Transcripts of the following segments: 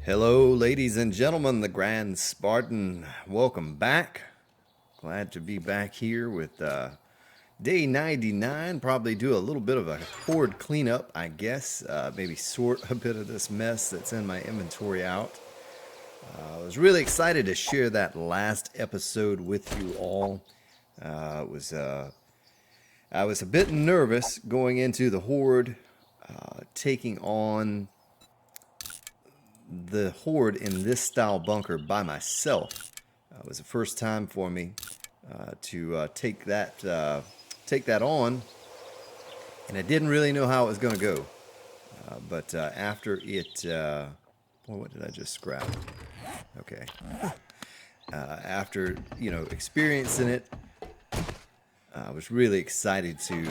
Hello, ladies and gentlemen, the Grand Spartan. Welcome back. Glad to be back here with day 99. Probably do a little bit of a horde cleanup, I guess. Maybe sort a bit of this mess that's in my inventory out. I was really excited to share that last episode with you all. It was I was a bit nervous going into the horde, taking on the horde in this style bunker by myself. It was the first time for me to take that on, and I didn't really know how it was going to go. But after it, boy, what did I just scrap? Okay. After experiencing it, I was really excited to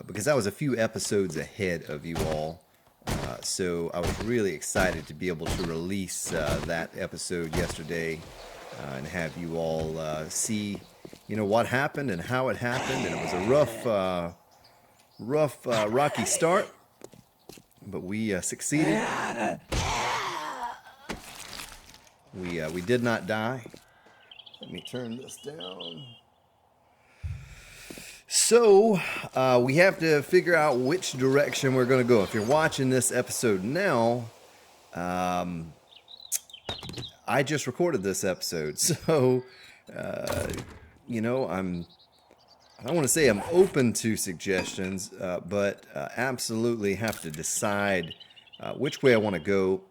because I was a few episodes ahead of you all. So I was really excited to be able to release that episode yesterday and have you all see, what happened and how it happened. And it was a rough, rocky start, but we succeeded. We did not die. Let me turn this down. So, we have to figure out which direction we're going to go. If you're watching this episode now, I just recorded this episode. So, I don't want to say I'm open to suggestions, but absolutely have to decide which way I want to go.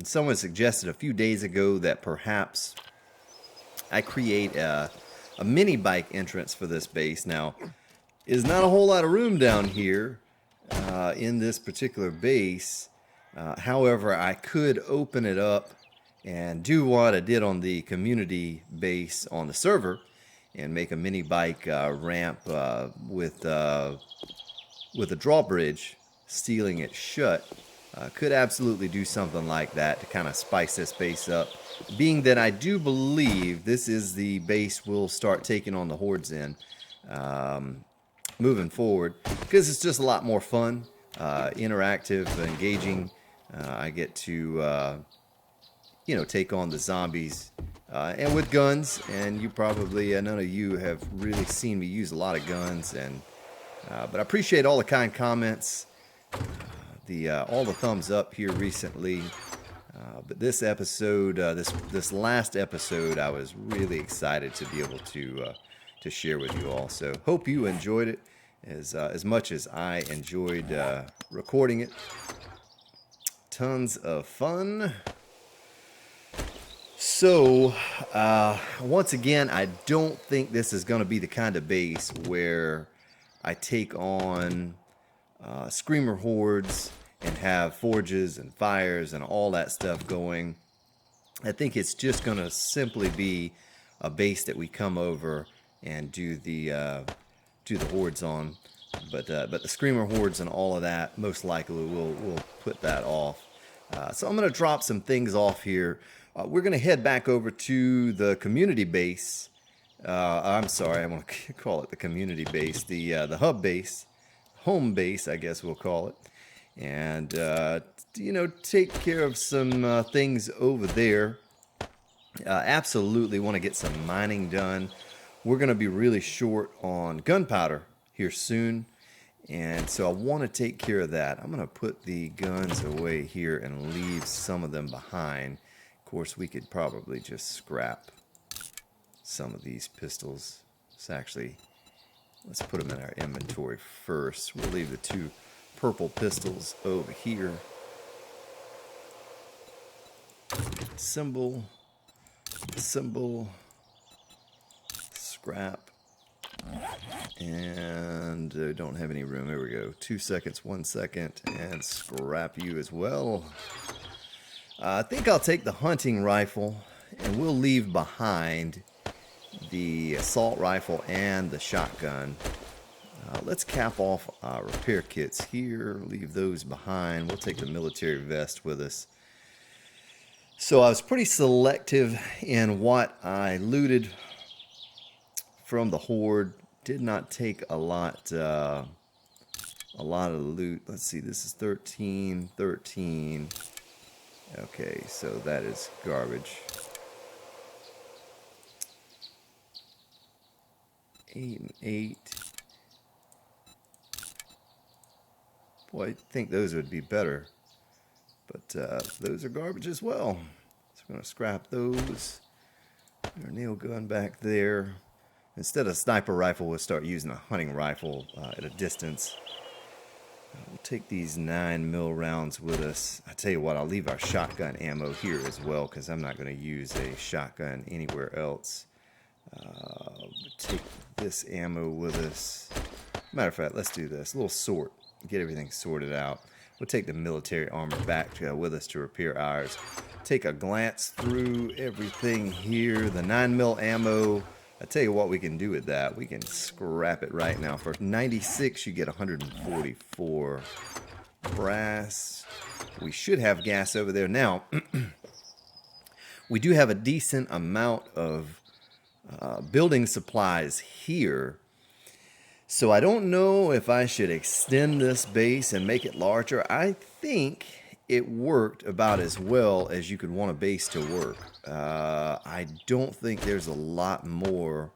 Someone suggested a few days ago that perhaps I create a mini bike entrance for this base. Now, is not a whole lot of room down here in this particular base. However, I could open it up and do what I did on the community base on the server and make a mini bike ramp with a drawbridge, sealing it shut. Could absolutely do something like that to kind of spice this base up. Being that I do believe this is the base we'll start taking on the hordes in moving forward, because it's just a lot more fun, interactive, engaging. I get to take on the zombies and with guns, and you probably none of you have really seen me use a lot of guns, and but I appreciate all the kind comments, all the thumbs up here recently. But this episode, this last episode, I was really excited to be able to share with you all. So hope you enjoyed it as much as I enjoyed recording it. Tons of fun. So once again, I don't think this is going to be the kind of base where I take on screamer hordes and have forges and fires and all that stuff going. I think it's just going to simply be a base that we come over and do the hordes on. But the screamer hordes and all of that, most likely we'll put that off. So I'm going to drop some things off here. We're going to head back over to the community base. I'm sorry, I want to call it the community base, the hub base, home base, I guess we'll call it. And, take care of some things over there. Absolutely want to get some mining done. We're going to be really short on gunpowder here soon. And so I want to take care of that. I'm going to put the guns away here and leave some of them behind. Of course, we could probably just scrap some of these pistols. Let's put them in our inventory first. We'll leave the two purple pistols over here. Symbol, scrap, and don't have any room. There we go. 2 seconds, 1 second, and scrap you as well. I think I'll take the hunting rifle, and we'll leave behind the assault rifle and the shotgun. Let's cap off our repair kits here, leave those behind. We'll take the military vest with us. So I was pretty selective in what I looted from the horde. Did not take a lot of loot. Let's see, this is 13. Okay, so that is garbage. 8 and 8. Boy, I think those would be better. But those are garbage as well. So we're going to scrap those. Put our nail gun back there. Instead of sniper rifle, we'll start using a hunting rifle at a distance. We'll take these 9mm rounds with us. I tell you what, I'll leave our shotgun ammo here as well because I'm not going to use a shotgun anywhere else. Take this ammo with us. Matter of fact, let's do this. A little sort. Get everything sorted out. We'll take the military armor back with us to repair ours. Take a glance through everything here. The 9mm ammo. I tell you what we can do with that. We can scrap it right now. For 96, you get 144 brass. We should have gas over there. Now, we do have a decent amount of building supplies here. So I don't know if I should extend this base and make it larger. I think it worked about as well as you could want a base to work. I don't think there's a lot more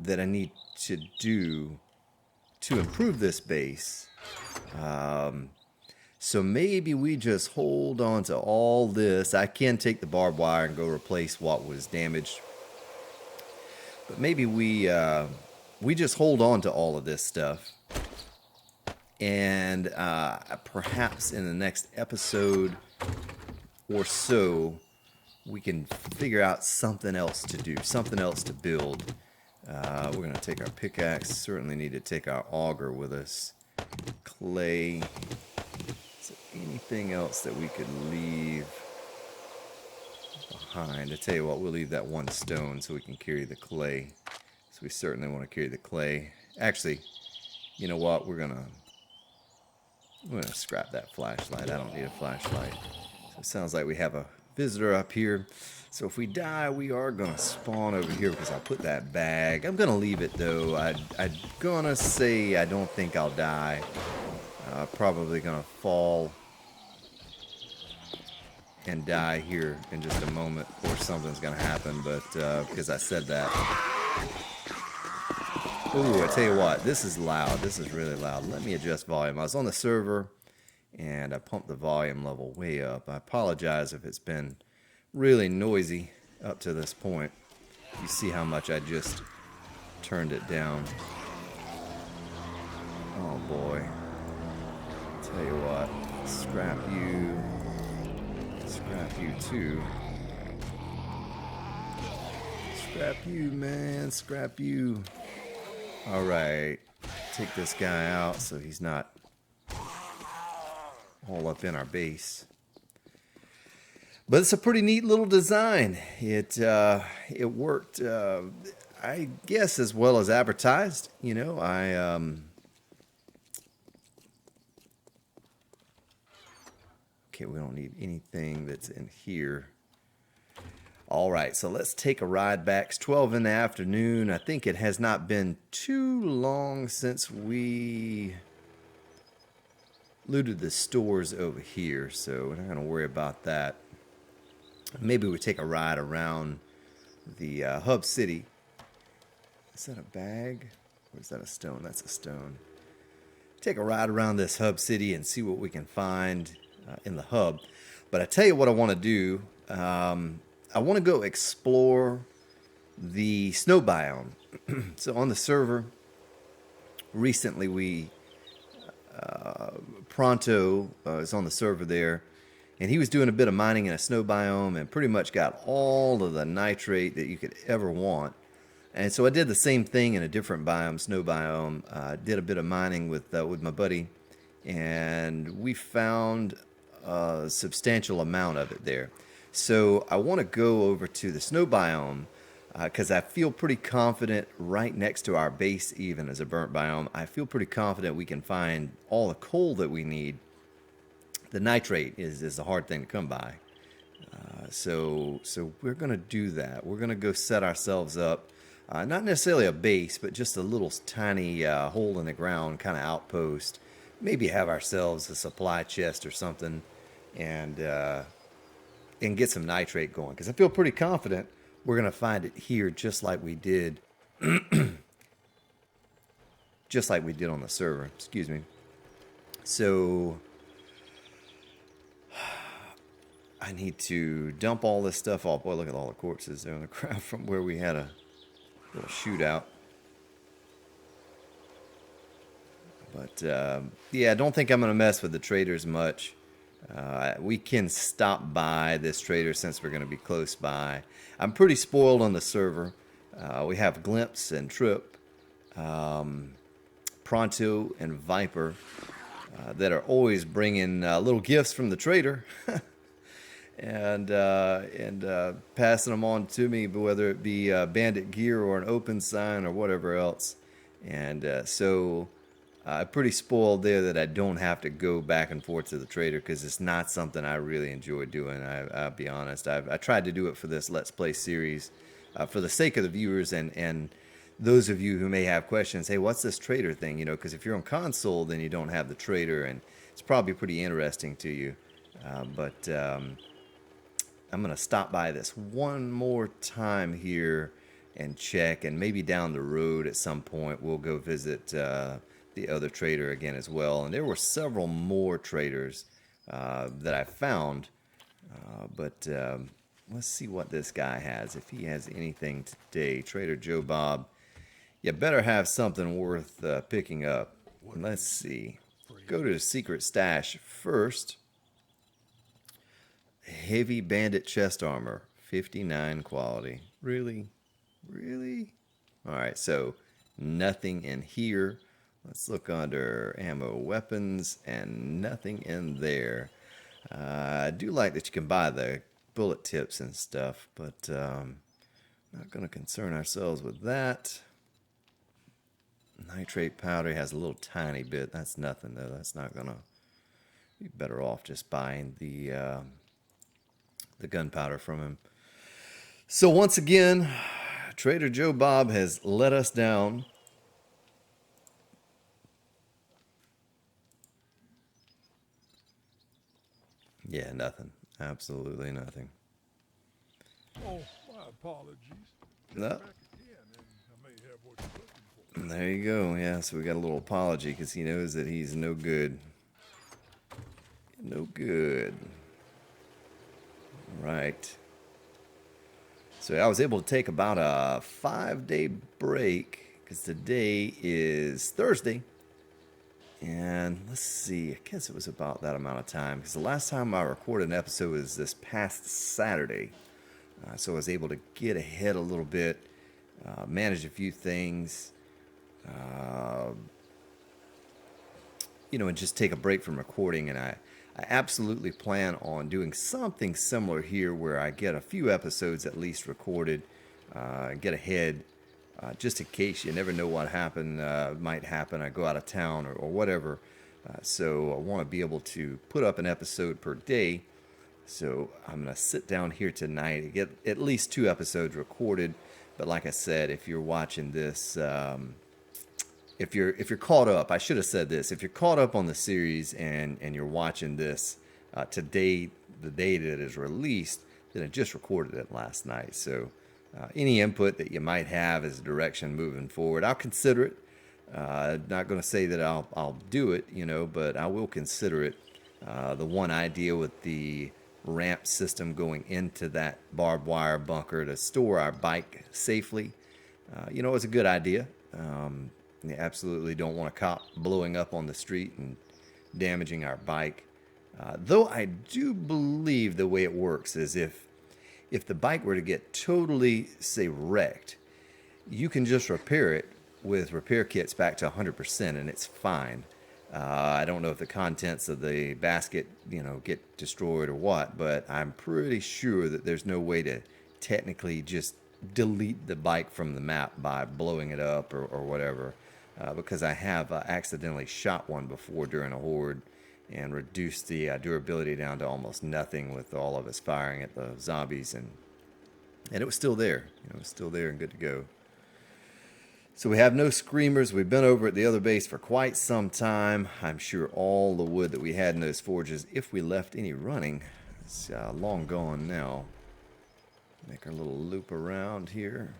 that I need to do to improve this base. So maybe we just hold on to all this. I can take the barbed wire and go replace what was damaged. But maybe we just hold on to all of this stuff. And perhaps in the next episode or so, we can figure out something else to do, something else to build. We're going to take our pickaxe. Certainly need to take our auger with us. Clay. Is there anything else that we could leave behind? I tell you what, we'll leave that one stone so we can carry the clay. So we certainly want to carry the clay. Actually, you know what? We're gonna scrap that flashlight. I don't need a flashlight. So it sounds like we have a visitor up here. So if we die, we are gonna spawn over here because I put that bag. I'm gonna leave it though. I'm gonna say I don't think I'll die. Probably gonna fall and die here in just a moment, or something's gonna happen. But because I said that. Ooh, I tell you what, this is loud. This is really loud. Let me adjust volume. I was on the server, and I pumped the volume level way up. I apologize if it's been really noisy up to this point. You see how much I just turned it down. Oh, boy. Tell you what, scrap you. Scrap you, too. Scrap you, man. Scrap you. Alright, take this guy out so he's not all up in our base. But it's a pretty neat little design. It worked, I guess, as well as advertised. You know, okay, we don't need anything that's in here. All right, so let's take a ride back. It's 12 in the afternoon. I think it has not been too long since we looted the stores over here, so we're not going to worry about that. Maybe we take a ride around the hub city. Is that a bag? Or is that a stone? That's a stone. Take a ride around this hub city and see what we can find in the hub. But I tell you what I want to do. I want to go explore the snow biome. So on the server, recently we, Pronto is on the server there, and he was doing a bit of mining in a snow biome and pretty much got all of the nitrate that you could ever want. And so I did the same thing in a different biome, snow biome. Did a bit of mining with my buddy, and we found a substantial amount of it there. So I want to go over to the snow biome because I feel pretty confident right next to our base, even as a burnt biome. I feel pretty confident we can find all the coal that we need. The nitrate is a hard thing to come by. So we're going to do that. We're going to go set ourselves up, not necessarily a base, but just a little tiny hole in the ground kind of outpost. Maybe have ourselves a supply chest or something, and and get some nitrate going, because I feel pretty confident we're going to find it here just like we did on the server. Excuse me. So I need to dump all this stuff off. Boy, look at all the corpses there on the ground from where we had a little shootout. But yeah, I don't think I'm going to mess with the traders much. We can stop by this trader since we're going to be close by. I'm pretty spoiled on the server. We have Glimpse and Trip, Pronto and Viper that are always bringing little gifts from the trader and passing them on to me, whether it be bandit gear or an open sign or whatever else. And so I'm pretty spoiled there that I don't have to go back and forth to the trader, because it's not something I really enjoy doing. I'll be honest. I tried to do it for this Let's Play series for the sake of the viewers and those of you who may have questions. Hey, what's this trader thing? You know, because if you're on console, then you don't have the trader, and it's probably pretty interesting to you. But I'm going to stop by this one more time here and check, and maybe down the road at some point we'll go visit the other trader again as well. And there were several more traders that I found, but let's see what this guy has, if he has anything today. Trader Joe Bob, you better have something worth picking up. Let's see. Go to the secret stash first. Heavy bandit chest armor, 59 quality. Really? Really? Alright, so nothing in here. Let's look under ammo, weapons, and nothing in there. I do like that you can buy the bullet tips and stuff, but not going to concern ourselves with that. Nitrate powder has a little tiny bit. That's nothing, though. That's not going to be better off just buying the gunpowder from him. So once again, Trader Joe Bob has let us down. Yeah, nothing. Absolutely nothing. Oh, my apologies. No. There you go. Yeah, so we got a little apology because he knows that he's no good. No good. Right. So I was able to take about a 5-day break because today is Thursday. And let's see, I guess it was about that amount of time, because the last time I recorded an episode was this past Saturday. So I was able to get ahead a little bit, manage a few things, you know, and just take a break from recording. And I absolutely plan on doing something similar here where I get a few episodes at least recorded, get ahead. Just in case, you never know what might happen. I go out of town or whatever. So I want to be able to put up an episode per day. So I'm going to sit down here tonight and get at least 2 episodes recorded. But like I said, if you're watching this, if you're caught up, I should have said this. If you're caught up on the series and you're watching this today, the day that it is released, then I just recorded it last night. So any input that you might have as a direction moving forward, I'll consider it. Not going to say that I'll do it, you know, but I will consider it. The one idea with the ramp system going into that barbed wire bunker to store our bike safely, you know, it's a good idea. You absolutely don't want a cop blowing up on the street and damaging our bike. Though I do believe the way it works is if the bike were to get totally, say, wrecked, you can just repair it with repair kits back to 100% and it's fine. I don't know if the contents of the basket, you know, get destroyed or what, but I'm pretty sure that there's no way to technically just delete the bike from the map by blowing it up or whatever, because I have accidentally shot one before during a horde and reduced the durability down to almost nothing with all of us firing at the zombies, and it was still there. You know, it was still there and good to go. So we have no screamers. We've been over at the other base for quite some time. I'm sure all the wood that we had in those forges, if we left any running, It's long gone now. Make our little loop around here.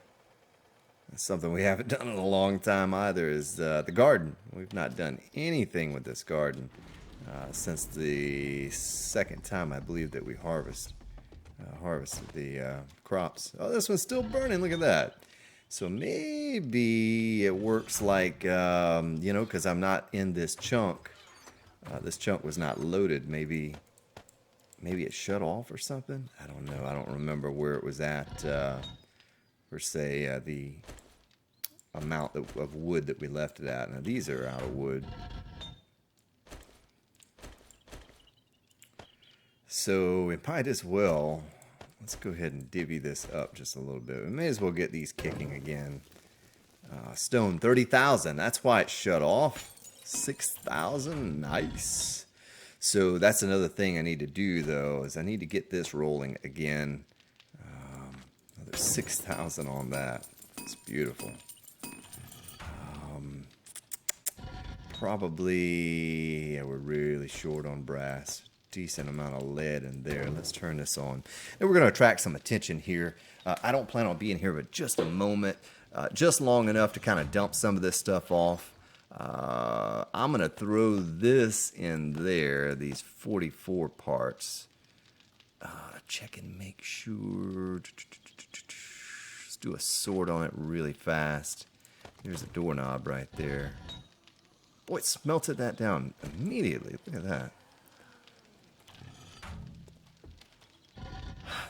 That's something we haven't done in a long time either is the garden. We've not done anything with this garden since the second time I believe that we harvested the crops. Oh, this one's still burning. Look at that. So maybe it works like, you know, because I'm not in this chunk. This chunk was not loaded. Maybe it shut off or something. I don't know. I don't remember where it was at, per se, the amount of wood that we left it at. Now these are out of wood. So we might as well, let's go ahead and divvy this up just a little bit. We may as well get these kicking again. Stone 30,000. That's why it shut off. 6,000. Nice. So that's another thing I need to do though, is I need to get this rolling again. Another 6,000 on that. It's beautiful. Probably, yeah, we're really short on brass. Decent amount of lead in there. Let's turn this on. And we're going to attract some attention here. I don't plan on being here but just a moment. Just long enough to kind of dump some of this stuff off. I'm going to throw this in there, these 44 parts. Check and make sure. Let's do a sort on it really fast. There's a doorknob right there. Boy, it smelted that down immediately. Look at that.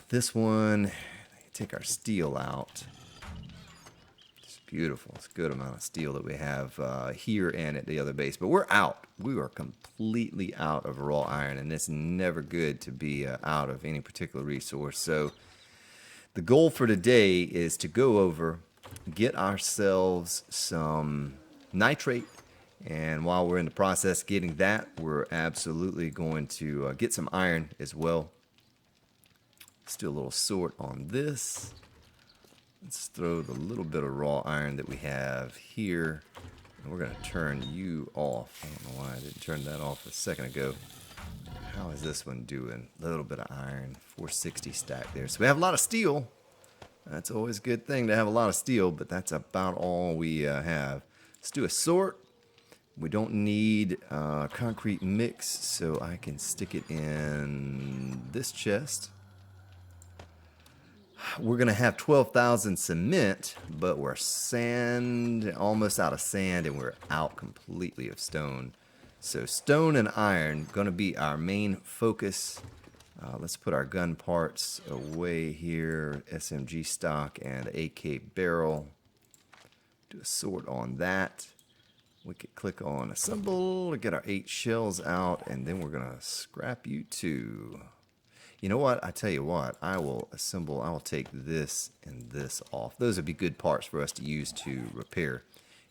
This one, take our steel out. It's beautiful. It's a good amount of steel that we have here and at the other base. But we're out. We are completely out of raw iron, and it's never good to be out of any particular resource. So the goal for today is to go over, get ourselves some nitrate. And while we're in the process getting that, we're absolutely going to get some iron as well. Let's do a little sort on this. Let's throw the little bit of raw iron that we have here. And we're going to turn you off. I don't know why I didn't turn that off a second ago. How is this one doing? A little bit of iron, 460 stack there. So we have a lot of steel. That's always a good thing to have a lot of steel, but that's about all we have. Let's do a sort. We don't need concrete mix, so I can stick it in this chest. We're going to have 12,000 cement, but we're almost out of sand, and we're out completely of stone. So stone and iron going to be our main focus. Let's put our gun parts away here. SMG stock and AK barrel. Do a sort on that. We could click on assemble to get our 8 shells out, and then we're going to scrap you too. You know what? I tell you what, I will assemble, I will take this and this off. Those would be good parts for us to use to repair.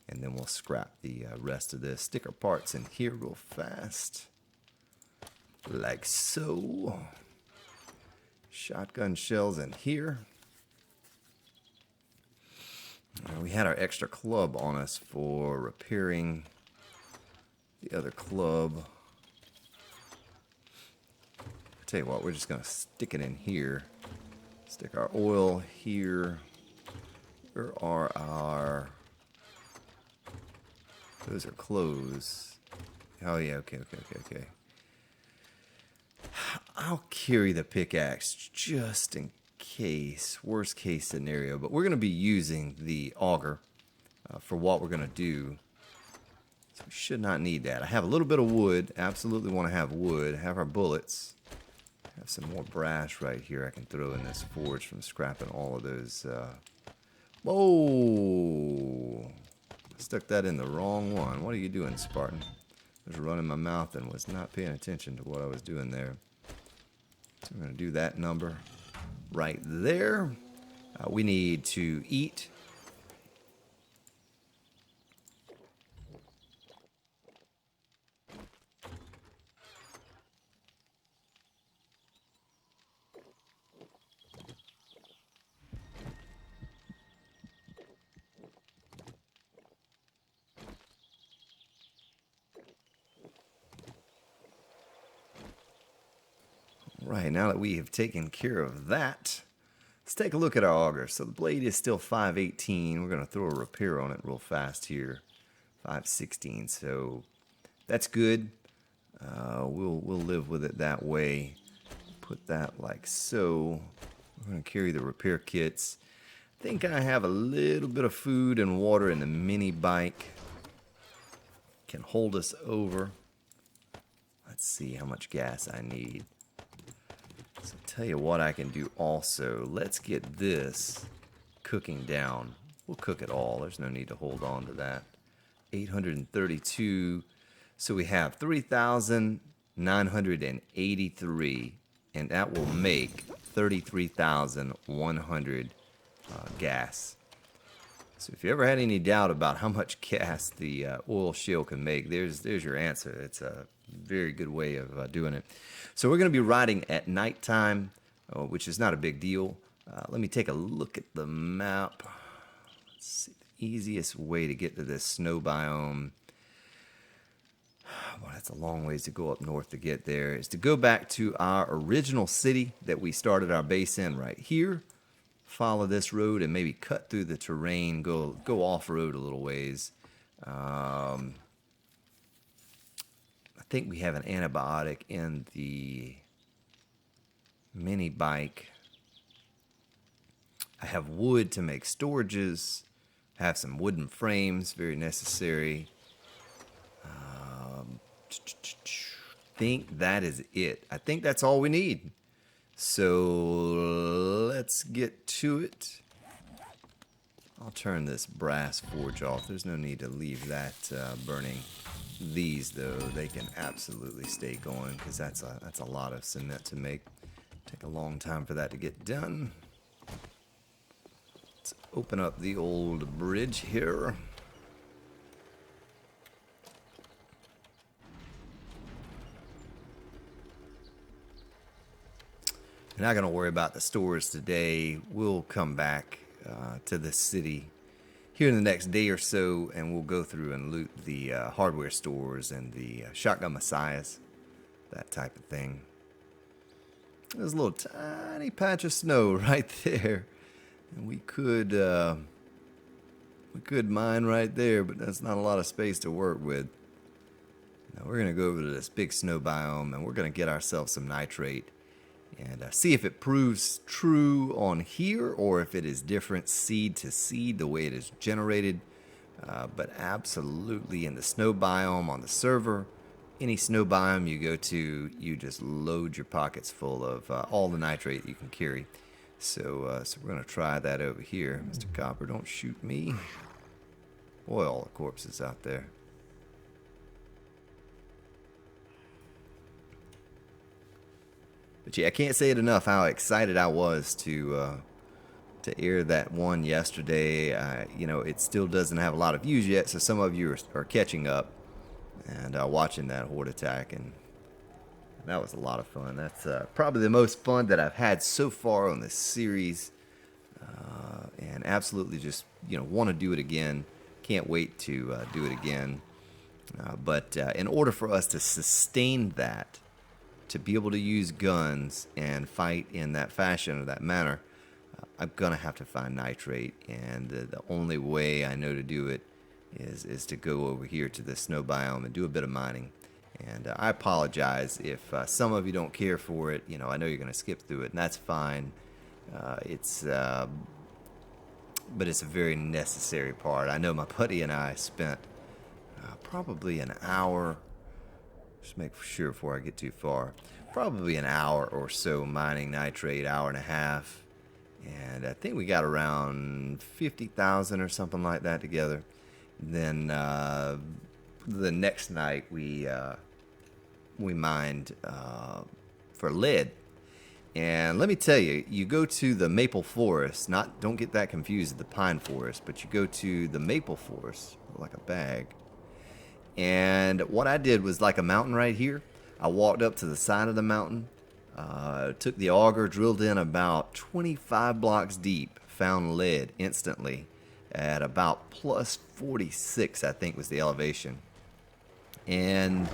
And then we'll scrap the rest of this. Stick our parts in here real fast. Like so. Shotgun shells in here. We had our extra club on us for repairing the other club. I tell you what, we're just going to stick it in here. Stick our oil here. Where are our... Those are clothes. Oh yeah, okay. I'll carry the pickaxe just in case, worst case scenario, but we're going to be using the auger for what we're going to do, so we should not need that. I have a little bit of wood, absolutely want to have wood, have our bullets, have some more brass right here I can throw in this forge from scrapping all of those. Whoa, stuck that in the wrong one. What are you doing, Spartan? I was running my mouth and was not paying attention to what I was doing there. So I'm going to do that number right there. We need to eat. right, now that we have taken care of that, let's take a look at our auger. So the blade is still 518. We're going to throw a repair on it real fast here. 516. So that's good. We'll live with it that way. Put that like so. We're going to carry the repair kits. I think I have a little bit of food and water in the mini bike. Can hold us over. Let's see how much gas I need. So tell you what I can do also. Let's get this cooking down. We'll cook it all. There's no need to hold on to that. 832. So we have 3,983, and that will make 33,100 gas. So if you ever had any doubt about how much gas the oil shale can make, there's your answer. It's a very good way of doing it. So we're going to be riding at nighttime, which is not a big deal. Let me take a look at the map. Let's see, the easiest way to get to this snow biome. Well, that's a long ways to go up north to get there. Is to go back to our original city that we started our base in right here. Follow this road and maybe cut through the terrain, go off-road a little ways. I think we have an antibiotic in the mini bike. I have wood to make storages. I have some wooden frames, very necessary. Think that is it. I think that's all we need. So let's get to it. I'll turn this brass forge off. There's no need to leave that burning. These, though, they can absolutely stay going because that's a lot of cement to make. Take a long time for that to get done. Let's open up the old bridge here. We're not going to worry about the stores today. We'll come back to the city here in the next day or so, and we'll go through and loot the hardware stores and the shotgun messiahs, that type of thing. There's a little tiny patch of snow right there, and we could mine right there, but that's not a lot of space to work with. Now we're going to go over to this big snow biome, and we're going to get ourselves some nitrate. And see if it proves true on here or if it is different seed to seed the way it is generated. But absolutely in the snow biome on the server, any snow biome you go to, you just load your pockets full of all the nitrate you can carry. So we're going to try that over here. Mr. Copper, don't shoot me. Boy, all the corpses out there. But yeah, I can't say it enough how excited I was to air that one yesterday. You know, it still doesn't have a lot of views yet, so some of you are catching up and watching that horde attack, and that was a lot of fun. That's probably the most fun that I've had so far on this series, and absolutely just want to do it again. Can't wait to do it again. But in order for us to sustain that, to be able to use guns and fight in that fashion or that manner, I'm going to have to find nitrate. And the only way I know to do it is to go over here to the snow biome and do a bit of mining. And I apologize if some of you don't care for it. I know you're going to skip through it, and that's fine. But it's a very necessary part. I know my buddy and I spent probably an hour. Just make sure before I get too far. Probably an hour or so mining nitrate, hour and a half. And I think we got around 50,000 or something like that together. Then the next night we mined for lead. And let me tell you, you go to the maple forest, don't get that confused with the pine forest, but you go to the maple forest, like a bag. And what I did was like a mountain right here. I walked up to the side of the mountain, took the auger, drilled in about 25 blocks deep, found lead instantly at about plus 46, I think was the elevation. And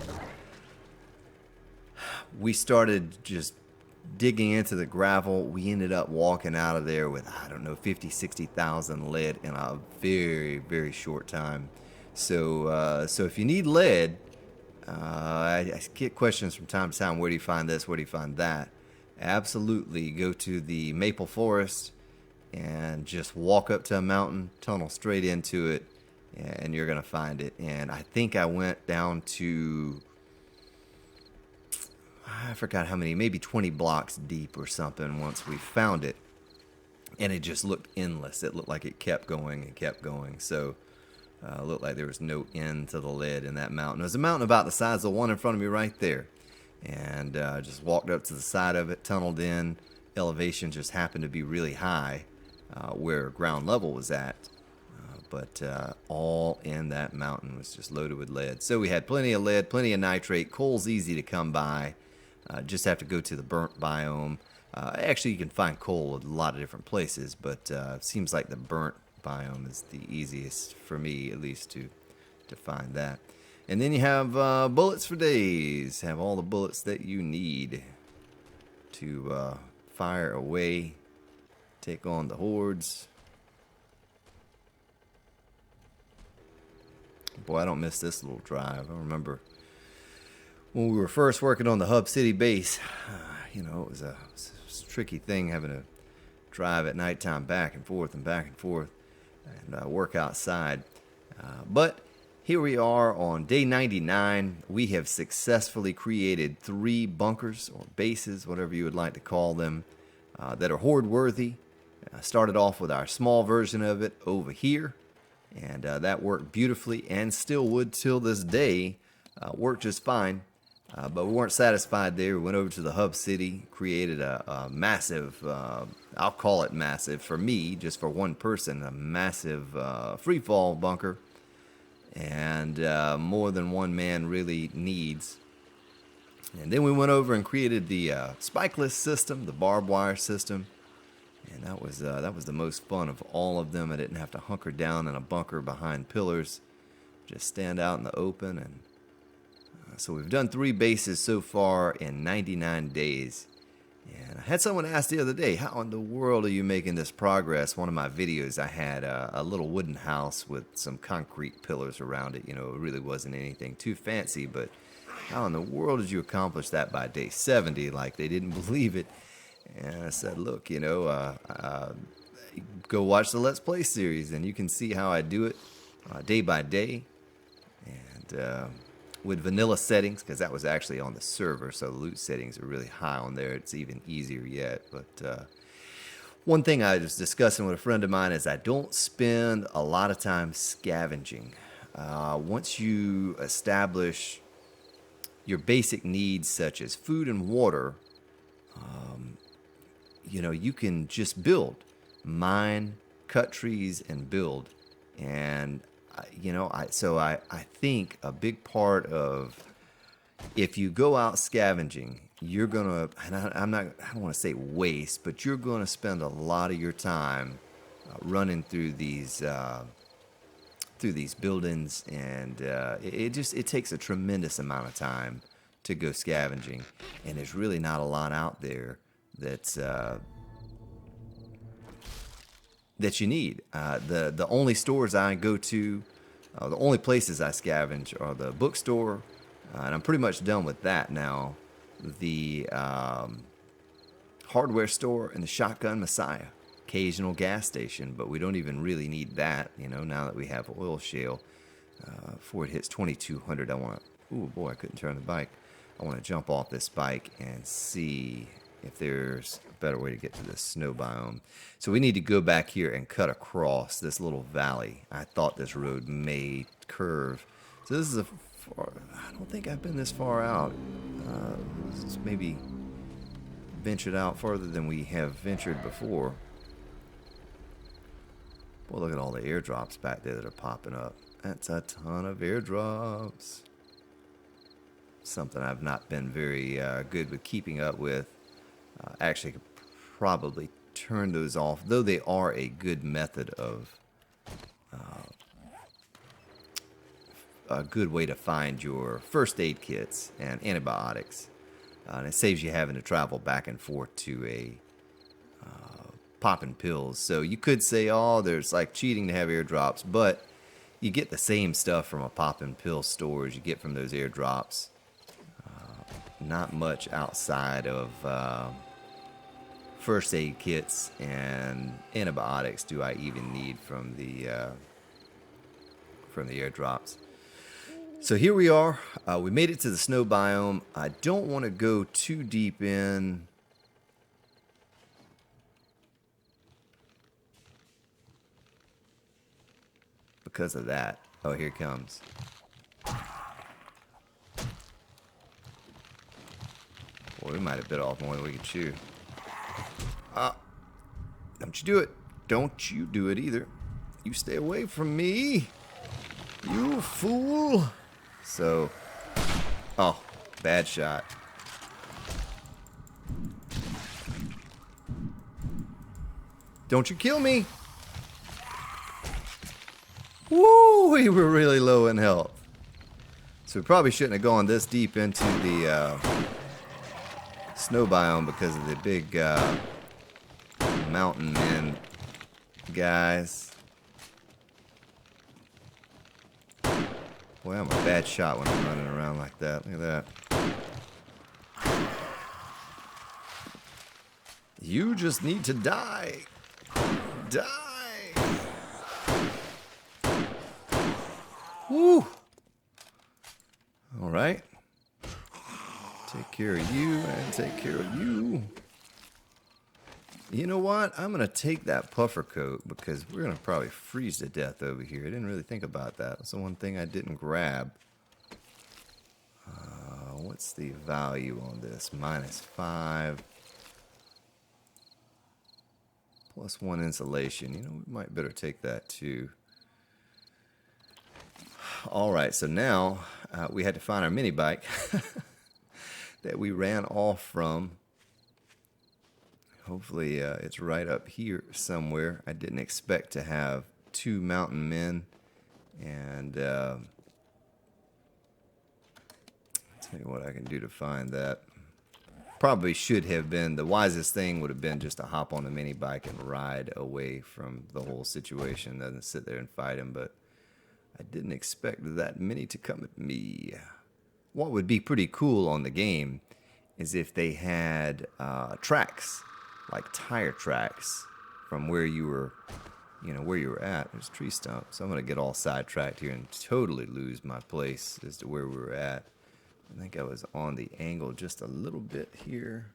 we started just digging into the gravel. We ended up walking out of there with, I don't know, 50, 60,000 lead in a very, very short time. So if you need lead, I get questions from time to time. Where do you find this? Where do you find that? Absolutely, go to the maple forest and just walk up to a mountain, tunnel straight into it, and you're gonna find it. And I think I went down to, I forgot how many, maybe 20 blocks deep or something once we found it. And it just looked endless. It looked like it kept going and kept going. So it looked like there was no end to the lead in that mountain. It was a mountain about the size of the one in front of me right there. And just walked up to the side of it, tunneled in. Elevation just happened to be really high where ground level was at. But all in that mountain was just loaded with lead. So we had plenty of lead, plenty of nitrate. Coal's easy to come by. Just have to go to the burnt biome. Actually, you can find coal at a lot of different places, but it seems like the burnt biome is the easiest for me, at least, to find that. And then you have bullets for days. Have all the bullets that you need to fire away, take on the hordes. Boy, I don't miss this little drive. I remember when we were first working on the Hub City base, you know, it was a tricky thing having to drive at nighttime back and forth and work outside. But here we are on day 99. We have successfully created 3 bunkers or bases, whatever you would like to call them, that are horde worthy. Started off with our small version of it over here. And that worked beautifully and still would till this day. Worked just fine. But we weren't satisfied there. We went over to the Hub City, created a massive, I'll call it massive for me, just for one person, a massive free fall bunker. And more than one man really needs. And then we went over and created the spikeless system, the barbed wire system. And that was the most fun of all of them. I didn't have to hunker down in a bunker behind pillars, just stand out in the open. And so we've done 3 bases so far in 99 days. And I had someone ask the other day, how in the world are you making this progress? One of my videos, I had a little wooden house with some concrete pillars around it. You know, it really wasn't anything too fancy, but how in the world did you accomplish that by day 70? Like, they didn't believe it. And I said, look, you know, go watch the Let's Play series, and you can see how I do it day by day. And with vanilla settings, because that was actually on the server, so the loot settings are really high on there. It's even easier yet. But one thing I was discussing with a friend of mine is I don't spend a lot of time scavenging. Once you establish your basic needs, such as food and water, you know, you can just build, mine, cut trees, and build. And you know, I think a big part of, if you go out scavenging, you're gonna, and I don't want to say waste, but you're gonna spend a lot of your time running through these buildings, and it takes a tremendous amount of time to go scavenging, and there's really not a lot out there that's that you need. The only stores I go to, the only places I scavenge are the bookstore, and I'm pretty much done with that now. The hardware store and the Shotgun Messiah. Occasional gas station, but we don't even really need that, you know, now that we have oil shale. Before it hits 2200, I want to, ooh boy, I couldn't turn the bike. I want to jump off this bike and see if there's a better way to get to this snow biome. So we need to go back here and cut across this little valley. I thought this road may curve. So this is I don't think I've been this far out. Let's maybe ventured out farther than we have ventured before. Well, look at all the airdrops back there that are popping up. That's a ton of airdrops. Something I've not been very good with keeping up with. Actually, I could probably turn those off, though they are a good method of a good way to find your first aid kits and antibiotics. And it saves you having to travel back and forth to a popping pills. So you could say, oh, there's like cheating to have airdrops, but you get the same stuff from a popping pill store as you get from those airdrops. Not much outside of first aid kits and antibiotics do I even need from the airdrops. So here we are. We made it to the snow biome. I don't want to go too deep in. Because of that. Oh, here it comes. Boy, we might have bit off more than we could chew. Don't you do it. Don't you do it either. You stay away from me. You fool. So, oh, bad shot. Don't you kill me. Woo, we were really low in health. So we probably shouldn't have gone this deep into the snow biome because of the big mountain men guys. Boy, I'm a bad shot when I'm running around like that. Look at that. You just need to die. Die. Woo. All right. Take care of you and take care of you. You know what? I'm going to take that puffer coat because we're going to probably freeze to death over here. I didn't really think about that. That's the one thing I didn't grab. What's the value on this? -5. +1 insulation. You know, we might better take that too. All right, so now we had to find our mini bike that we ran off from. Hopefully it's right up here somewhere. I didn't expect to have 2 mountain men. And tell you what I can do to find that. Probably should have been, the wisest thing would have been just to hop on the mini bike and ride away from the whole situation. Doesn't sit there and fight him, but I didn't expect that many to come at me. What would be pretty cool on the game is if they had tracks, like tire tracks from where you were, where you were at. There's a tree stump, so I'm gonna get all sidetracked here and totally lose my place as to where we were at. I think I was on the angle just a little bit here.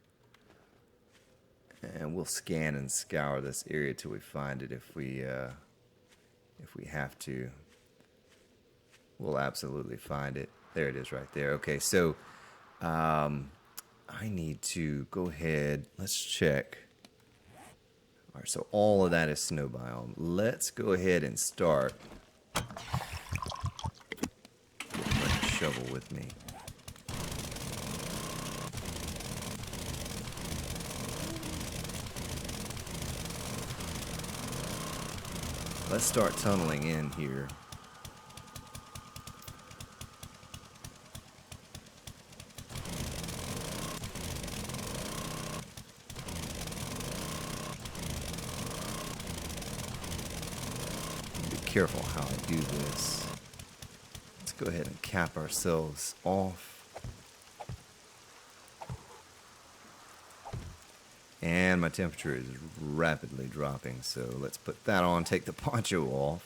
And we'll scan and scour this area till we find it if we have to. We'll absolutely find it. There it is right there. Okay, so I need to go ahead. Let's check. All right, so all of that is snow biome. Let's go ahead and start. Get my shovel with me. Let's start tunneling in here. Be careful how I do this. Let's go ahead and cap ourselves off. And my temperature is rapidly dropping, so let's put that on, take the poncho off.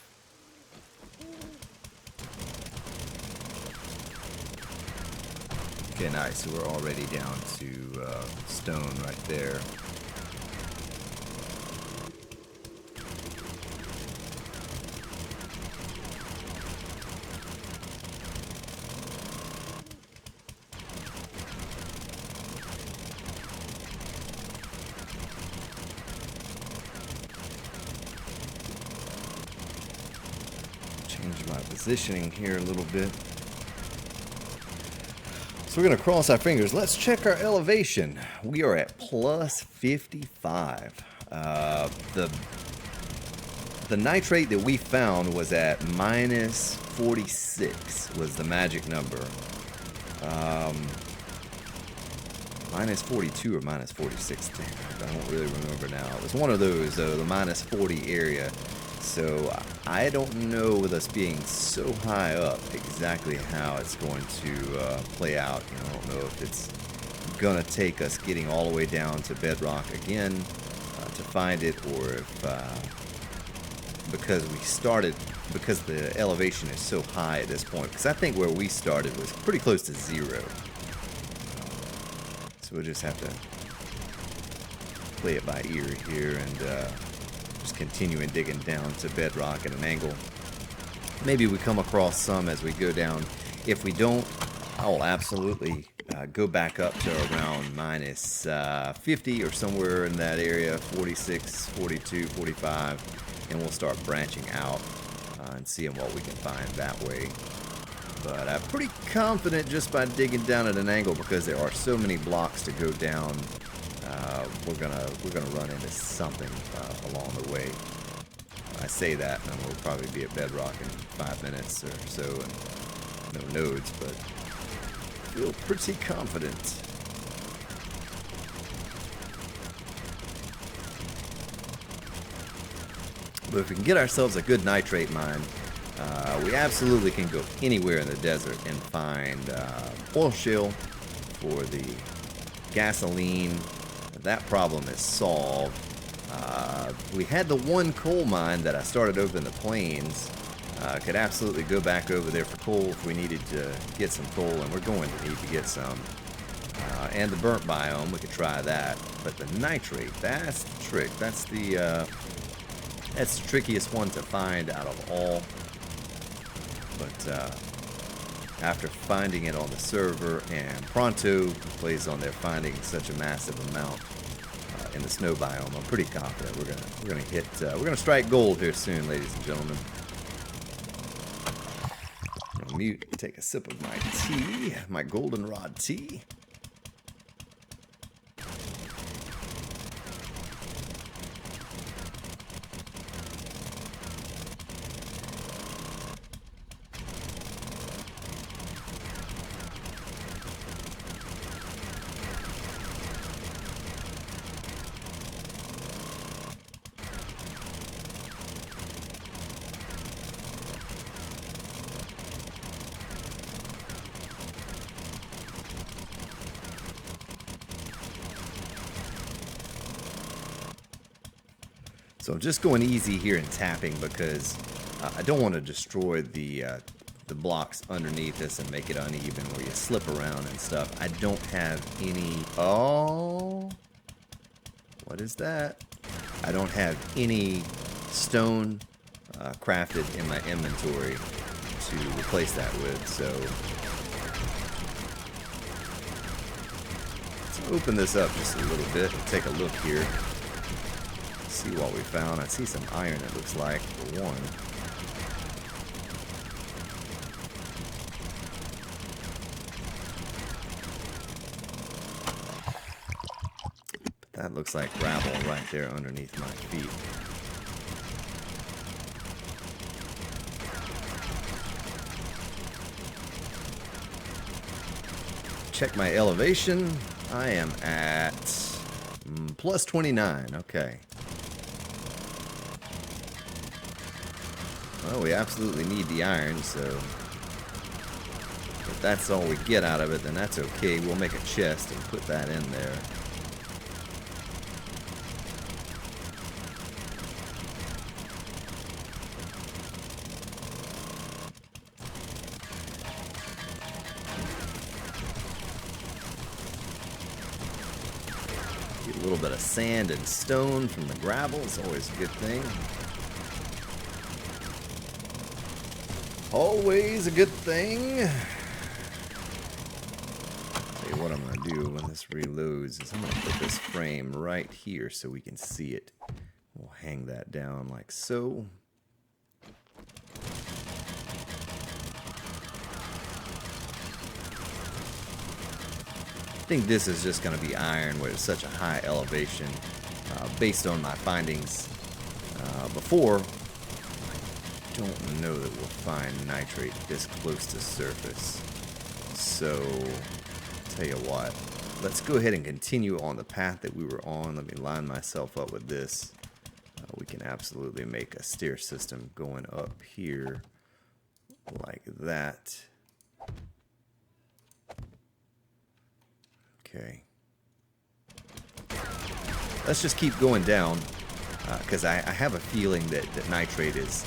Okay, nice, so we're already down to stone right there. Change my positioning here a little bit. So we're going to cross our fingers. Let's check our elevation. We are at plus 55. The nitrate that we found was at minus 46 was the magic number. minus 42 or minus 46. Damn, I don't really remember now. It was one of those, though, the minus 40 area. So I don't know, with us being so high up, exactly how it's going to play out. You know, I don't know if it's gonna take us getting all the way down to bedrock again to find it, or if because the elevation is so high at this point. Because I think where we started was pretty close to 0. So we'll just have to play it by ear here and just continuing digging down to bedrock at an angle. Maybe we come across some as we go down. If we don't, I will absolutely go back up to around minus 50 or somewhere in that area, 46, 42, 45, and we'll start branching out and seeing what we can find that way. But I'm pretty confident just by digging down at an angle, because there are so many blocks to go down, we're gonna run into something along the way. I say that, and we'll probably be at bedrock in 5 minutes or so, and no nodes, but feel pretty confident. But if we can get ourselves a good nitrate mine, we absolutely can go anywhere in the desert and find oil shale for the gasoline. That problem is solved. We had the one coal mine that I started over in the plains. Could absolutely go back over there for coal if we needed to get some coal, and we're going to need to get some. And the burnt biome, we could try that. But the nitrate, that's the trick. That's the trickiest one to find out of all. But after finding it on the server, and Pronto plays on there finding such a massive amount in the snow biome, I'm pretty confident we're gonna strike gold here soon, ladies and gentlemen. I'll mute, take a sip of my tea, my goldenrod tea. So I'm just going easy here and tapping, because I don't want to destroy the blocks underneath this and make it uneven where you slip around and stuff. I don't have any... Oh! What is that? I don't have any stone crafted in my inventory to replace that with, so... Let's open this up just a little bit and take a look here. See what we found. I see some iron, it looks like, for one. But that looks like gravel right there underneath my feet. Check my elevation. I am at plus 29. Okay. Well, we absolutely need the iron, so if that's all we get out of it, then that's okay. We'll make a chest and put that in there. Get a little bit of sand and stone from the gravel. It's always a good thing. Always a good thing. Tell you what I'm going to do when this reloads is I'm going to put this frame right here so we can see it. We'll hang that down like so. I think this is just going to be iron where it's such a high elevation. Based on my findings before, don't know that we'll find nitrate this close to surface. So, tell you what, let's go ahead and continue on the path that we were on. Let me line myself up with this. We can absolutely make a stair system going up here like that. Okay. Let's just keep going down, because I have a feeling that nitrate is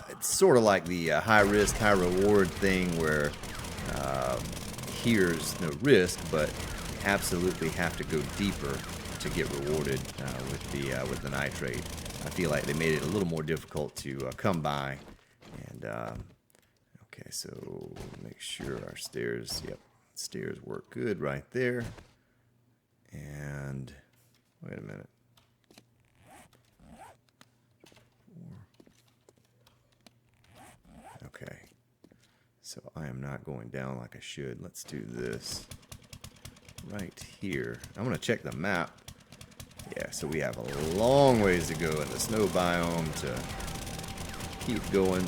it's sort of like the high risk, high reward thing where here's no risk, but you absolutely have to go deeper to get rewarded with the nitrate. I feel like they made it a little more difficult to come by. And okay, so make sure our stairs, yep, stairs work good right there. And wait a minute. Okay, so I am not going down like I should. Let's do this right here. I'm gonna check the map. Yeah, so we have a long ways to go in the snow biome to keep going.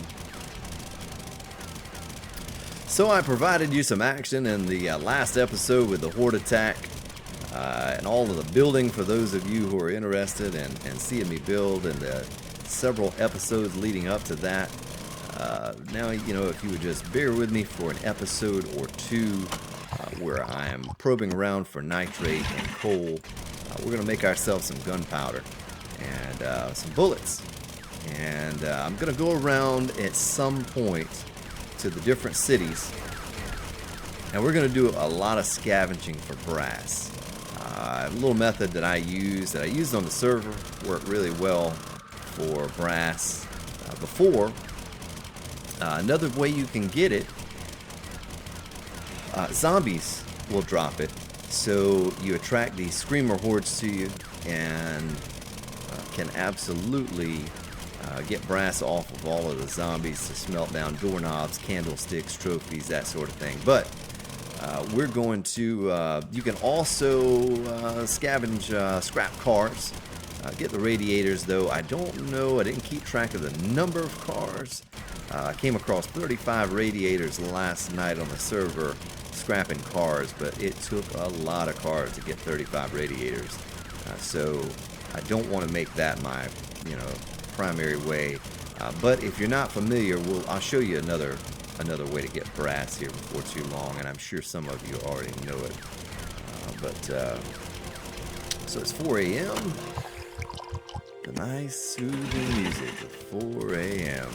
So I provided you some action in the last episode with the horde attack and all of the building for those of you who are interested in seeing me build, and the several episodes leading up to that. Now, you know, if you would just bear with me for an episode or two where I am probing around for nitrate and coal. We're going to make ourselves some gunpowder and some bullets. And I'm going to go around at some point to the different cities. And we're going to do a lot of scavenging for brass. A little method that I used on the server, worked really well for brass before. Another way you can get it, zombies will drop it. So you attract these screamer hordes to you and can absolutely get brass off of all of the zombies to smelt down doorknobs, candlesticks, trophies, that sort of thing. But we're going to, you can also scavenge scrap cars. Get the radiators, though. I don't know, I didn't keep track of the number of cars. I came across 35 radiators last night on the server scrapping cars, but it took a lot of cars to get 35 radiators. So I don't want to make that my, primary way. But if you're not familiar, I'll show you another way to get brass here before too long, and I'm sure some of you already know it. So it's 4 a.m. The nice soothing music of 4 a.m.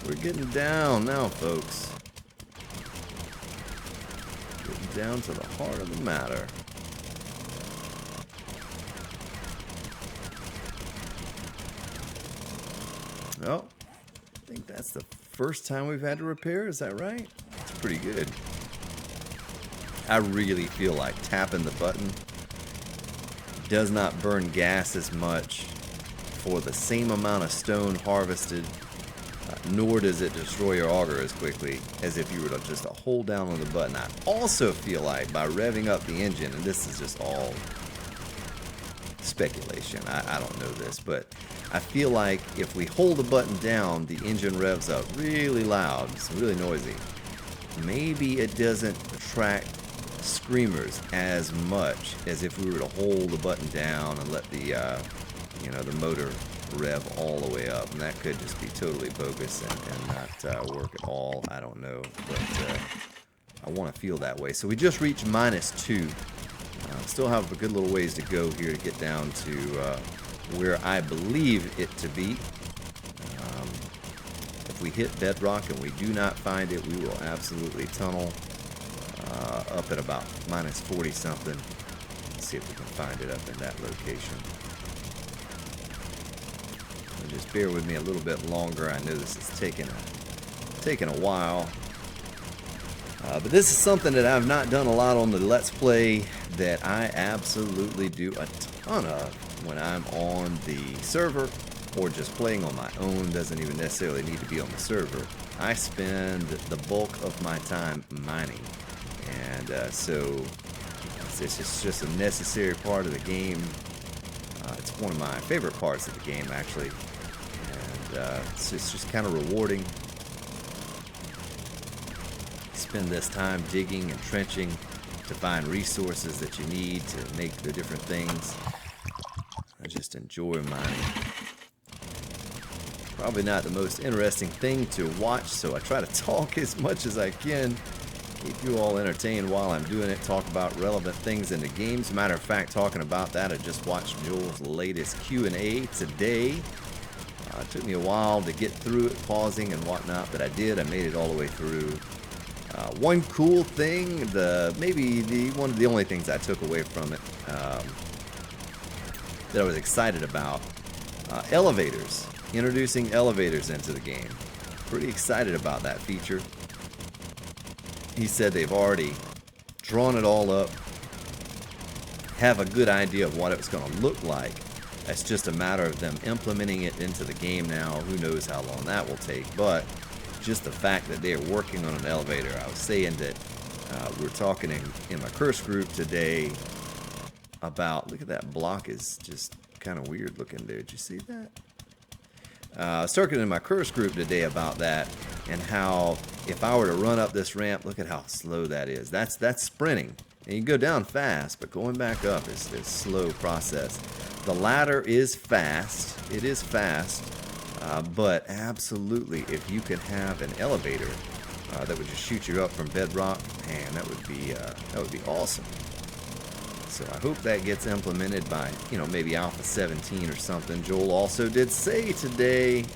We're getting down now, folks. Getting down to the heart of the matter. Oh, I think that's the first time we've had to repair. Is that right? That's pretty good. I really feel like tapping the button does not burn gas as much for the same amount of stone harvested. Nor does it destroy your auger as quickly as if you were to just hold down on the button. I also feel like by revving up the engine, and this is just all speculation, I don't know this, but I feel like if we hold the button down, the engine revs up really loud, it's really noisy. Maybe it doesn't attract screamers as much as if we were to hold the button down and let the the motor rev all the way up, and that could just be totally bogus and not work at all. I don't know, but I want to feel that way. So we just reached -2. Still have a good little ways to go here to get down to where I believe it to be. If we hit bedrock and we do not find it, we will absolutely tunnel up at about -40 something. Let's see if we can find it up in that location. Just bear with me a little bit longer. I know this is taking a while. But this is something that I've not done a lot on the Let's Play that I absolutely do a ton of when I'm on the server or just playing on my own. Doesn't even necessarily need to be on the server. I spend the bulk of my time mining. And so it's just a necessary part of the game. It's one of my favorite parts of the game, actually, and it's just kind of rewarding. Spend this time digging and trenching to find resources that you need to make the different things. I just enjoy mining. Probably not the most interesting thing to watch, so I try to talk as much as I can. Keep you all entertained while I'm doing it. Talk about relevant things in the games. Matter of fact, talking about that, I just watched Joel's latest Q&A today. It took me a while to get through it, pausing and whatnot, but I did. I made it all the way through. One cool thing, one of the only things I took away from it that I was excited about, elevators. Introducing elevators into the game. Pretty excited about that feature. He said they've already drawn it all up, have a good idea of what it's going to look like. It's just a matter of them implementing it into the game now. Who knows how long that will take, but just the fact that they're working on an elevator. I was saying that we're talking in my curse group today about, look at that block, is just kind of weird looking there. Did you see that? I was talking in my curse group today about that and how if I were to run up this ramp, look at how slow that is. That's sprinting. And you can go down fast, but going back up is a slow process. The ladder is fast. It is fast. But absolutely, if you could have an elevator that would just shoot you up from bedrock, man, that would be awesome. So I hope that gets implemented by, maybe Alpha 17 or something. Joel also did say today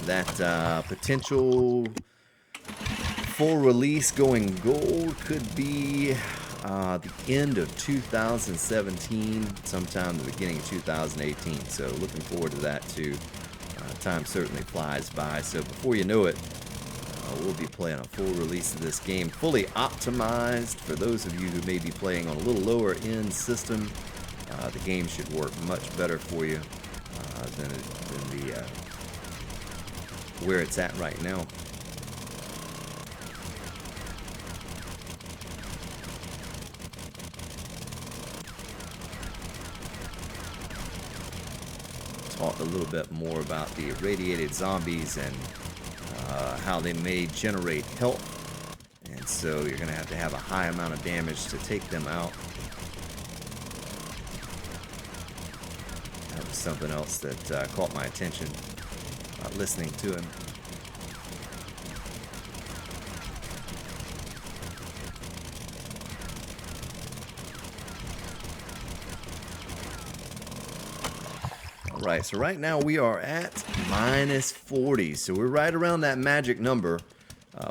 that potential full release going gold could be the end of 2017, sometime the beginning of 2018. So looking forward to that too. Time certainly flies by. So before you know it, we'll be playing a full release of this game, fully optimized. For those of you who may be playing on a little lower end system, the game should work much better for you than the where it's at right now. Talk a little bit more about the irradiated zombies and how they may generate health, and so you're going to have a high amount of damage to take them out. That was something else that caught my attention listening to him. Alright, so right now we are at -40, so we're right around that magic number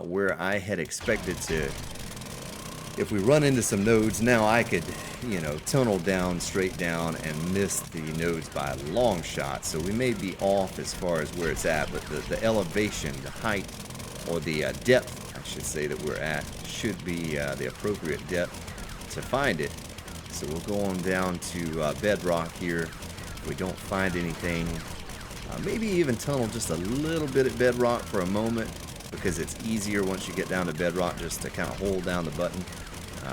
where I had expected to, if we run into some nodes, now I could, tunnel down, straight down, and miss the nodes by a long shot. So we may be off as far as where it's at, but the elevation, the height, or the depth, I should say, that we're at should be the appropriate depth to find it. So we'll go on down to bedrock here. If we don't find anything, maybe even tunnel just a little bit at bedrock for a moment, because it's easier once you get down to bedrock just to kind of hold down the button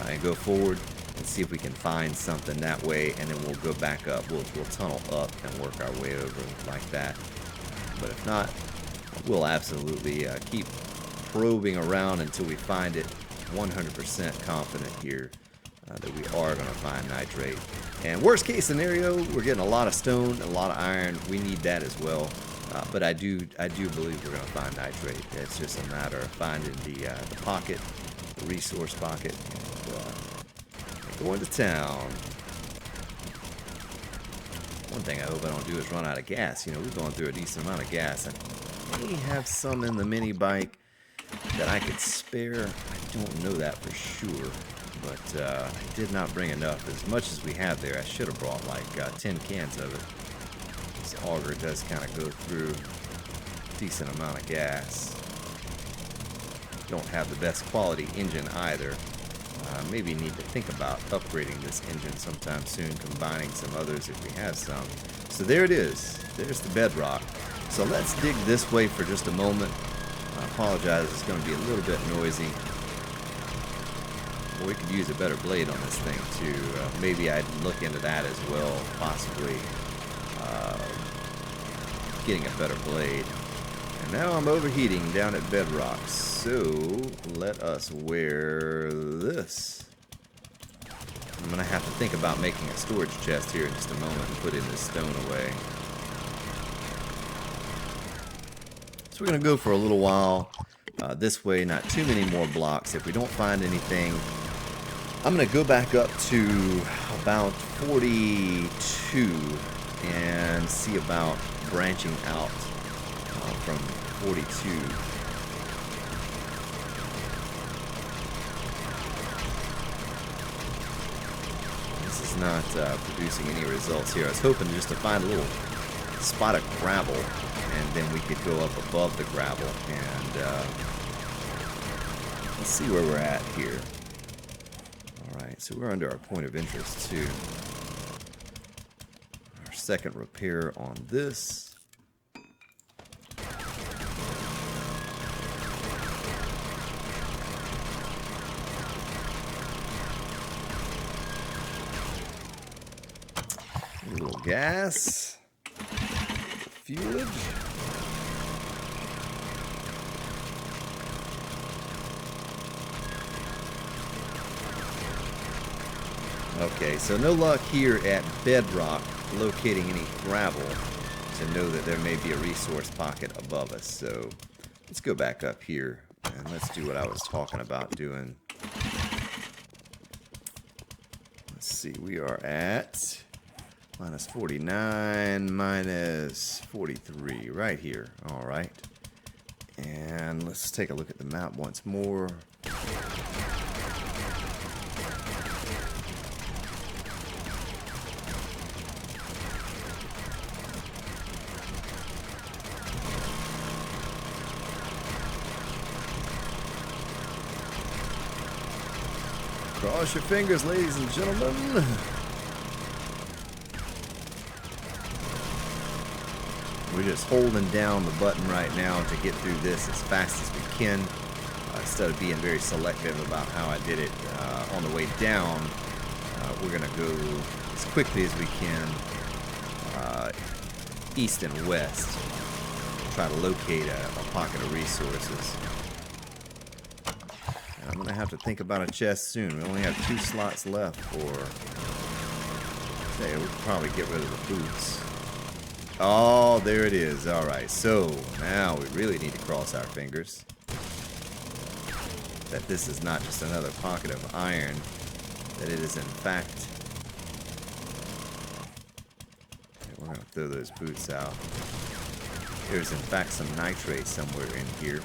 and go forward and see if we can find something that way, and then we'll go back up. We'll tunnel up and work our way over like that. But if not, we'll absolutely keep probing around until we find it. 100% confident here that we are going to find nitrate. And worst case scenario, we're getting a lot of stone, a lot of iron. We need that as well. But I do believe we're going to find nitrate. It's just a matter of finding the pocket, the resource pocket, and going to town. One thing I hope I don't do is run out of gas. We're going through a decent amount of gas. I may have some in the mini bike that I could spare. I don't know that for sure. But I did not bring enough. As much as we have there, I should have brought like 10 cans of it. This auger does kind of go through a decent amount of gas. Don't have the best quality engine either. Maybe need to think about upgrading this engine sometime soon, combining some others if we have some. So there it is. There's the bedrock. So let's dig this way for just a moment. I apologize, it's going to be a little bit noisy. We could use a better blade on this thing too. Maybe I'd look into that as well, possibly. getting a better blade. And now I'm overheating down at bedrock. So let us wear this. I'm going to have to think about making a storage chest here in just a moment and putting this stone away. So we're going to go for a little while this way, not too many more blocks. If we don't find anything, I'm going to go back up to about 42 and see about branching out from 42. This is not producing any results here. I was hoping just to find a little spot of gravel, and then we could go up above the gravel and let's see where we're at here. Alright, so we're under our point of interest too. Our second repair on this. A little gas. Fuelage. Okay, so no luck here at bedrock locating any gravel to know that there may be a resource pocket above us. So let's go back up here and let's do what I was talking about doing. Let's see, we are at minus 49, minus 43, right here. All right. And let's take a look at the map once more. Cross your fingers, ladies and gentlemen. We're just holding down the button right now to get through this as fast as we can. Instead of being very selective about how I did it on the way down, we're going to go as quickly as we can east and west. Try to locate a pocket of resources. And I'm going to have to think about a chest soon. We only have 2 slots left for... Okay, we could probably get rid of the boots. Oh, there it is. Alright, so now we really need to cross our fingers that this is not just another pocket of iron, that it is in fact... Okay, we're going to throw those boots out. There's in fact some nitrate somewhere in here.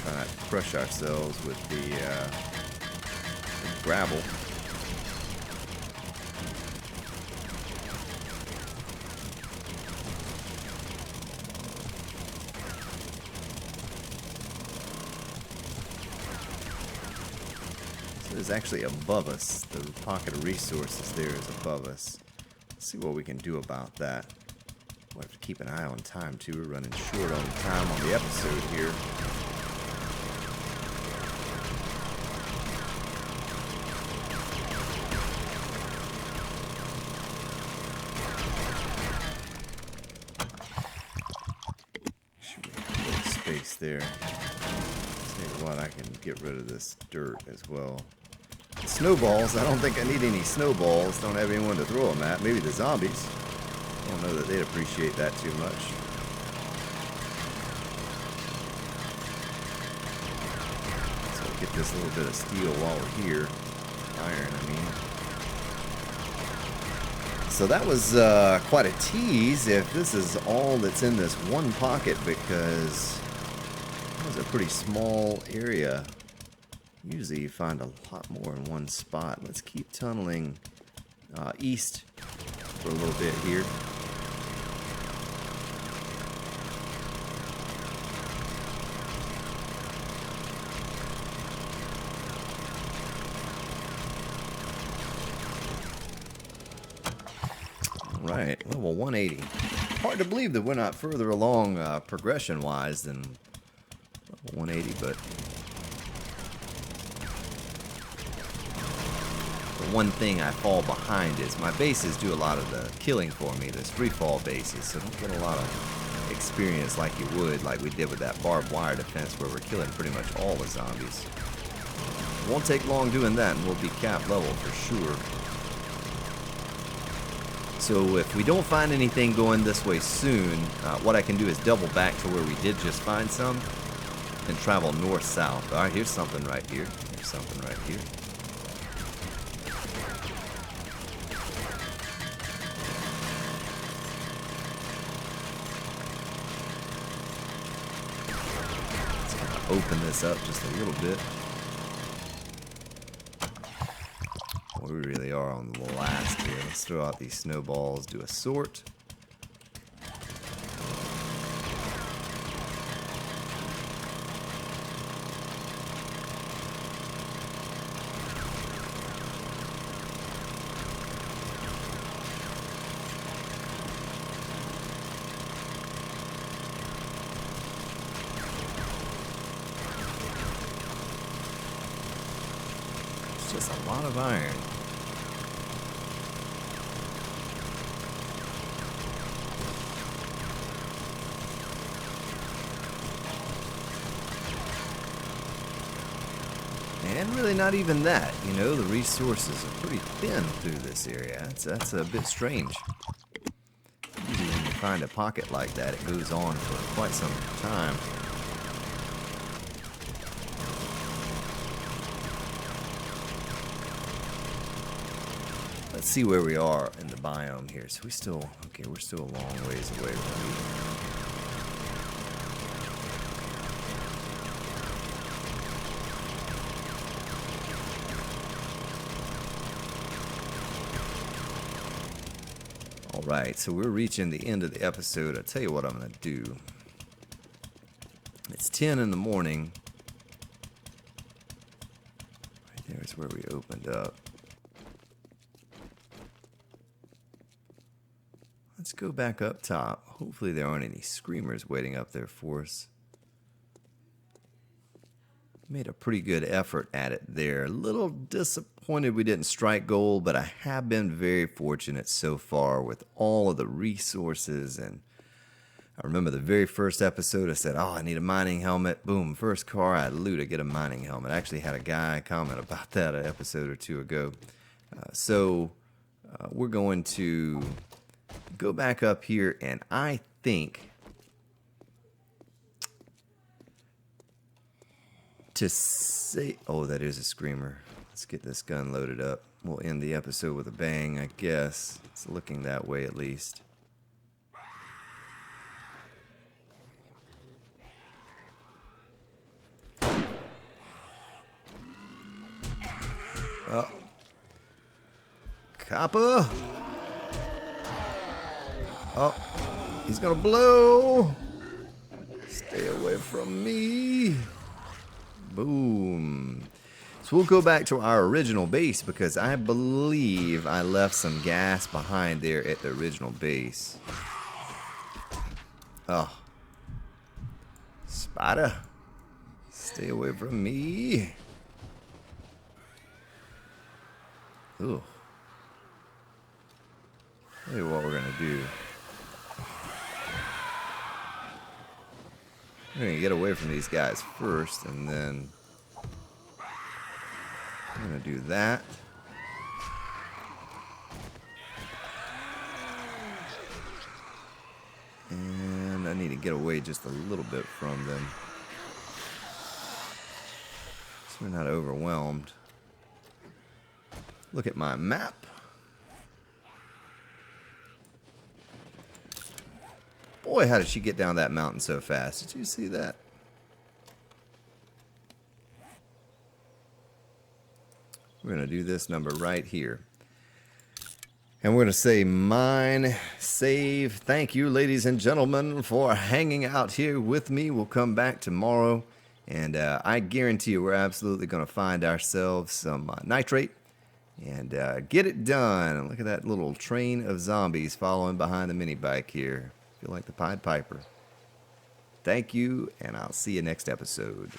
Try not to crush ourselves with the gravel. Is actually above us. The pocket of resources there is above us. Let's see what we can do about that. We'll have to keep an eye on time too. We're running short on time on the episode here. Should we have a little space there? Tell you what, I can get rid of this dirt as well. Snowballs, I don't think I need any snowballs. Don't have anyone to throw them at. Maybe the zombies. I don't know that they'd appreciate that too much. So we'll get this little bit of steel while we're here. Iron, I mean. So that was quite a tease if this is all that's in this one pocket, because it was a pretty small area. Usually you find a lot more in one spot. Let's keep tunneling east for a little bit here. Alright, level 180. Hard to believe that we're not further along progression-wise than level 180, but... one thing I fall behind is my bases do a lot of the killing for me, those free fall bases, so I don't get a lot of experience like you would, like we did with that barbed wire defense where we're killing pretty much all the zombies. Won't take long doing that and we'll be cap level for sure. So if we don't find anything going this way soon, what I can do is double back to where we did just find some and travel north-south. Alright, here's something right here. Here's something right here. Let's kind of open this up just a little bit. We really are on the last here. Let's throw out these snowballs, do a sort. It's just a lot of iron. And really not even that, you know, the resources are pretty thin through this area. That's a bit strange. Usually when you find a pocket like that, it goes on for quite some time. Let's see where we are in the biome here. So we're still a long ways away from it. Alright, so we're reaching the end of the episode. I'll tell you what I'm going to do. It's 10 in the morning. Right there's where we opened up. Let's go back up top. Hopefully there aren't any screamers waiting up there for us. Made a pretty good effort at it there. A little disappointed we didn't strike gold, but I have been very fortunate so far with all of the resources. And I remember the very first episode I said, oh, I need a mining helmet. Boom, first car I loot, I get a mining helmet. I actually had a guy comment about that an episode or two ago. We're going to go back up here, and I think to say, oh, that is a screamer. Let's get this gun loaded up. We'll end the episode with a bang, I guess. It's looking that way at least. Oh. Copper. Oh, he's gonna blow. Stay away from me. Boom. So we'll go back to our original base because I believe I left some gas behind there at the original base. Oh. Spider. Stay away from me. Ooh. Tell you what we're gonna do. We're gonna get away from these guys first, and then I'm gonna do that. And I need to get away just a little bit from them, so we're not overwhelmed. Look at my map. Boy, how did she get down that mountain so fast? Did you see that? We're going to do this number right here. And we're going to say mine, save. Thank you, ladies and gentlemen, for hanging out here with me. We'll come back tomorrow. And I guarantee you we're absolutely going to find ourselves some nitrate and get it done. Look at that little train of zombies following behind the mini bike here. Feel like the Pied Piper. Thank you, and I'll see you next episode.